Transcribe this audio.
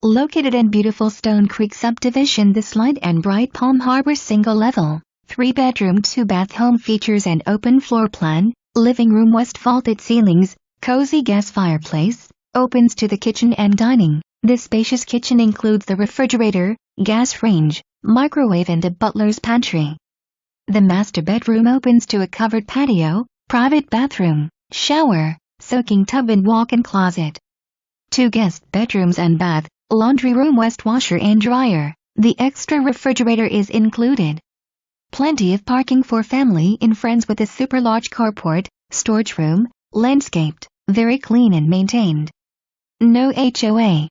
Located in beautiful Stone Creek subdivision, this light and bright Palm Harbor single-level, 3-bedroom 2-bath home features an open floor plan, living room west vaulted ceilings, cozy gas fireplace, opens to the kitchen and dining. This spacious kitchen includes the refrigerator, gas range, microwave and a butler's pantry. The master bedroom opens to a covered patio, private bathroom, shower, soaking tub and walk-in closet. 2 guest bedrooms and bath, laundry room, west washer and dryer. The extra refrigerator is included. Plenty of parking for family and friends with a super large carport, storage room, landscaped, very clean and maintained. No HOA.